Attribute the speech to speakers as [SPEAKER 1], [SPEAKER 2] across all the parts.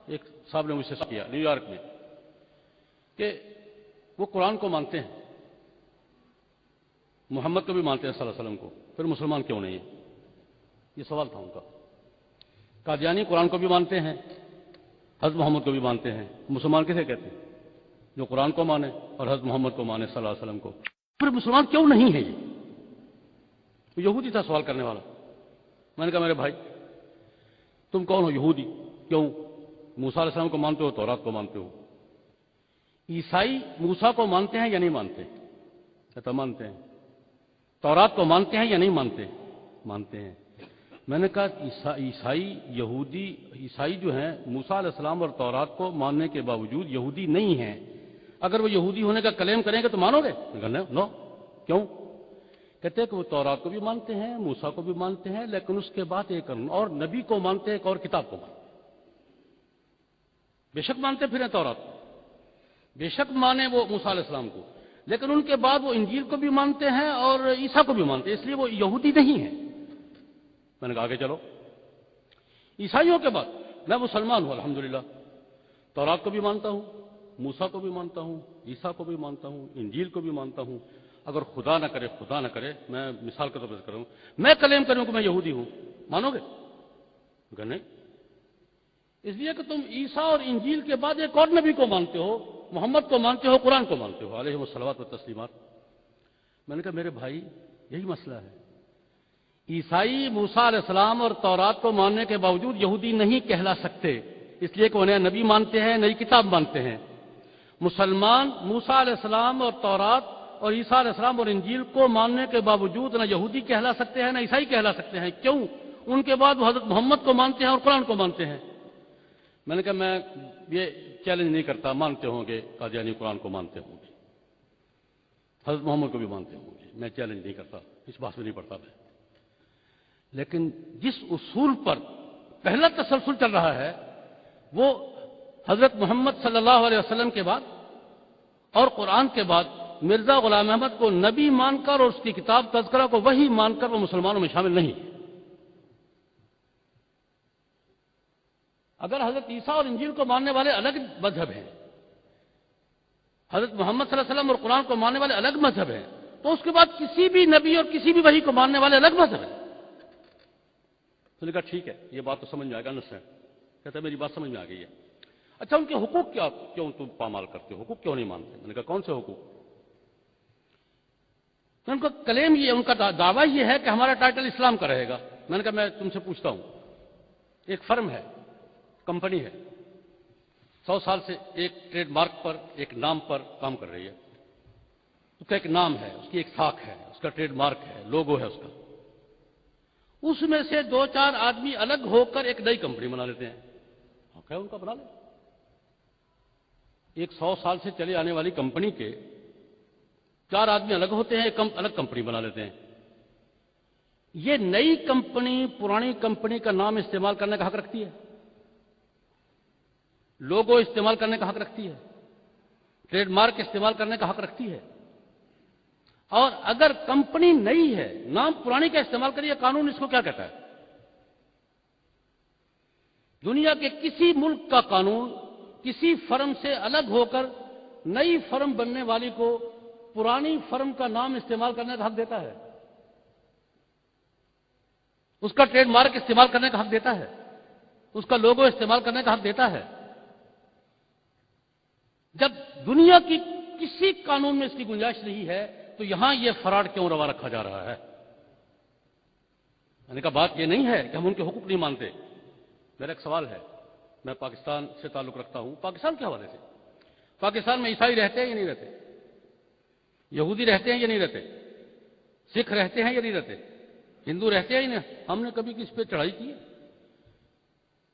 [SPEAKER 1] ایک صاحب نے مجھ سے کیا نیو یارک میں کہ وہ قرآن کو مانتے ہیں، محمد کو بھی مانتے ہیں صلی اللہ علیہ وسلم کو، پھر مسلمان کیوں نہیں ہے؟ یہ سوال تھا ان کا۔ قادیانی قرآن کو بھی مانتے ہیں، حضرت محمد کو بھی مانتے ہیں، مسلمان کسے کہتے ہیں؟ جو قرآن کو مانے اور حضرت محمد کو مانے صلی اللہ علیہ وسلم کو، پھر مسلمان کیوں نہیں ہے؟ یہ یہودی تھا سوال کرنے والا۔ میں نے کہا میرے بھائی تم کون ہو؟ یہودی۔ کیوں؟ موسیٰ علیہ السلام کو مانتے ہو، تورات کو مانتے ہو۔ عیسائی موسیٰ کو مانتے ہیں یا نہیں مانتے؟ کہتا مانتے ہیں۔ تورات کو مانتے ہیں یا نہیں مانتے؟ مانتے ہیں۔ میں نے کہا عیسائی یہودی عیسائی جو ہیں موسیٰ علیہ السلام اور تورات کو ماننے کے باوجود یہودی نہیں ہیں، اگر وہ یہودی ہونے کا کلیم کریں گے تو مانو گے؟ نو۔ کیوں؟ کہتے ہیں کہ وہ تورات کو بھی مانتے ہیں، موسیٰ کو بھی مانتے ہیں، لیکن اس کے بعد ایک اور نبی کو مانتے ہیں، ایک اور کتاب کو مانتے ہیں۔ بے شک مانتے پھر ہیں تورات کو، بے شک مانے وہ موسیٰ علیہ السلام کو، لیکن ان کے بعد وہ انجیل کو بھی مانتے ہیں اور عیسیٰ کو بھی مانتے ہیں، اس لیے وہ یہودی نہیں ہیں۔ میں نے کہا آگے چلو۔ عیسائیوں کے بعد میں مسلمان ہوں الحمدللہ، تورات کو بھی مانتا ہوں، موسیٰ کو بھی مانتا ہوں، عیسیٰ کو بھی مانتا ہوں، انجیل کو بھی مانتا ہوں۔ اگر خدا نہ کرے میں مثال کے طور پر کروں، میں کلیم کروں کہ میں یہودی ہوں، مانو گے؟ کہ نہیں؟ اس لیے کہ تم عیسیٰ اور انجیل کے بعد ایک اور نبی کو مانتے ہو، محمد کو مانتے ہو، قرآن کو مانتے ہو علیہ الصلوات والتسلیمات۔ میں نے کہا میرے بھائی یہی مسئلہ ہے، عیسائی موسیٰ علیہ السلام اور تورات کو ماننے کے باوجود یہودی نہیں کہلا سکتے، اس لیے کہ انہیں نبی مانتے ہیں، نئی کتاب مانتے ہیں۔ مسلمان موسیٰ علیہ السلام اور تورات اور عیسیٰ علیہ السلام اور انجیل کو ماننے کے باوجود نہ یہودی کہلا سکتے ہیں نہ عیسائی کہلا سکتے ہیں۔ کیوں؟ ان کے بعد وہ حضرت محمد کو مانتے ہیں اور قرآن کو مانتے ہیں۔ میں نے کہا میں یہ چیلنج نہیں کرتا، مانتے ہوں گے قادیانی قرآن کو مانتے ہوں گے، حضرت محمد کو بھی مانتے ہوں گے، میں چیلنج نہیں کرتا، اس بات میں نہیں پڑتا میں۔ لیکن جس اصول پر پہلا تسلسل چل رہا ہے وہ حضرت محمد صلی اللہ علیہ وسلم کے بعد اور قرآن کے بعد مرزا غلام احمد کو نبی مان کر اور اس کی کتاب تذکرہ کو وہی مان کر وہ مسلمانوں میں شامل نہیں۔ اگر حضرت عیسیٰ اور انجیل کو ماننے والے الگ مذہب ہیں، حضرت محمد صلی اللہ علیہ وسلم اور قرآن کو ماننے والے الگ مذہب ہیں، تو اس کے بعد کسی بھی نبی اور کسی بھی وحی کو ماننے والے الگ مذہب ہیں۔ تو نے کہا ٹھیک ہے یہ بات تو سمجھ میں آ گیا، کہتا ہے میری بات سمجھ میں آ گئی ہے۔ اچھا ان کے حقوق کیوں تم پامال کرتے ہو؟ حقوق کیوں نہیں مانتے؟ میں نے کہا کون سے حقوق؟ تو ان کا کلیم یہ، ان کا دعویٰ یہ ہے کہ ہمارا ٹائٹل اسلام کا رہے گا۔ میں نے کہا میں تم سے پوچھتا ہوں، ایک فرم ہے، کمپنی ہے، 100 سال سے ایک ٹریڈ مارک پر، ایک نام پر کام کر رہی ہے، اس کا ایک نام ہے، اس کی ایک ساکھ ہے، اس کا ٹریڈ مارک ہے، لوگو ہے اس کا۔ اس میں سے 2-4 آدمی الگ ہو کر ایک نئی کمپنی بنا لیتے ہیں، حق ہے ان کا بنا لیں۔ ایک 100 سال سے چلے آنے والی کمپنی کے 4 آدمی الگ ہوتے ہیں، ایک الگ کمپنی بنا لیتے ہیں۔ یہ نئی کمپنی پرانی کمپنی کا نام استعمال کرنے کا حق رکھتی ہے، لوگو استعمال کرنے کا حق رکھتی ہے، ٹریڈ مارک استعمال کرنے کا حق رکھتی ہے۔ اور اگر کمپنی نئی ہے، نام پرانی کا استعمال کریے، قانون اس کو کیا کہتا ہے؟ دنیا کے کسی ملک کا قانون کسی فرم سے الگ ہو کر نئی فرم بننے والی کو پرانی فرم کا نام استعمال کرنے کا حق دیتا ہے، اس کا ٹریڈ مارک استعمال کرنے کا حق دیتا ہے، اس کا لوگو استعمال کرنے کا حق دیتا ہے۔ جب دنیا کی کسی قانون میں اس کی گنجائش نہیں ہے تو یہاں یہ فراڈ کیوں روا رکھا جا رہا ہے؟ میں نے کہا بات یہ نہیں ہے کہ ہم ان کے حقوق نہیں مانتے۔ میرا ایک سوال ہے، میں پاکستان سے تعلق رکھتا ہوں، پاکستان کے حوالے سے، پاکستان میں عیسائی رہتے ہیں یا نہیں رہتے؟ یہودی رہتے ہیں یا نہیں رہتے؟ سکھ رہتے ہیں یا نہیں رہتے؟ ہندو رہتے ہیں یا نہیں؟ ہم نے کبھی کسی پہ چڑھائی کی ہے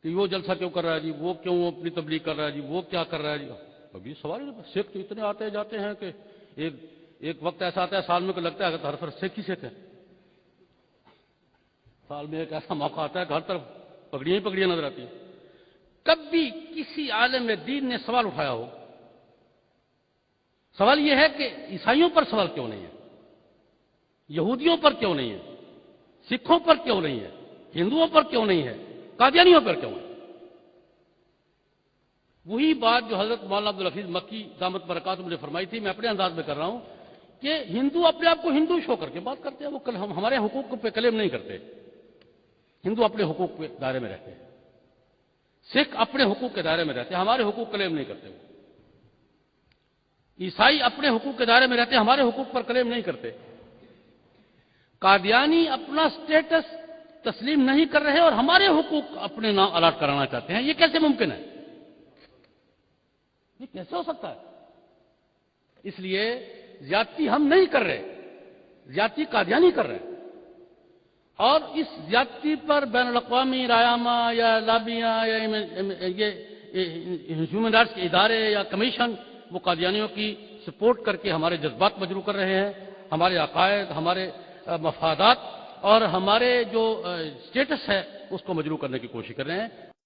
[SPEAKER 1] کہ وہ جلسہ کیوں کر رہا ہے جی، وہ کیوں اپنی تبلیغ کر رہا ہے جی، وہ کیا کر رہا ہے جی؟ کبھی سوال نہیں۔ سکھ تو اتنے آتے جاتے ہیں کہ ایک وقت ایسا آتا ہے سال میں کہ لگتا ہے کہ ہر طرف سکھ ہی سکھ ہے، سال میں ایک ایسا موقع آتا ہے کہ ہر طرف پگڑیاں ہی پگڑیاں نظر آتی ہیں۔ کبھی کسی عالم دین نے سوال اٹھایا ہو؟ سوال یہ ہے کہ عیسائیوں پر سوال کیوں نہیں ہے، یہودیوں پر کیوں نہیں ہے، سکھوں پر کیوں نہیں ہے، ہندوؤں پر کیوں نہیں ہے، قادیانیوں پر کیوں ہے؟ وہی بات جو حضرت مولانا عبدالحفیظ مکی دامت برکاتہ نے فرمائی تھی، میں اپنے انداز میں کر رہا ہوں کہ ہندو اپنے آپ کو ہندو شو کر کے بات کرتے ہیں، وہ ہمارے حقوق پہ کلیم نہیں کرتے. ہندو اپنے حقوق کے دائرے میں رہتے ہیں، سکھ اپنے حقوق کے دائرے میں رہتے ہیں، ہمارے حقوق کلیم نہیں کرتے. عیسائی اپنے حقوق کے دائرے میں رہتے ہیں، ہمارے حقوق پر کلیم نہیں کرتے. قادیانی اپنا سٹیٹس تسلیم نہیں کر رہے اور ہمارے حقوق اپنے نام الاٹ کرانا چاہتے ہیں. یہ کیسے ممکن ہے؟ یہ کیسے ہو سکتا ہے؟ اس لیے زیادتی ہم نہیں کر رہے، زیادتی قادیانی کر رہے ہیں. اور اس زیادتی پر بین الاقوامی رایامہ یا لابیاں یا یہ ہیومن رائٹس کے ادارے یا کمیشن وہ قادیانیوں کی سپورٹ کر کے ہمارے جذبات مجروح کر رہے ہیں، ہمارے عقائد، ہمارے مفادات اور ہمارے جو سٹیٹس ہے اس کو مجروح کرنے کی کوشش کر رہے ہیں.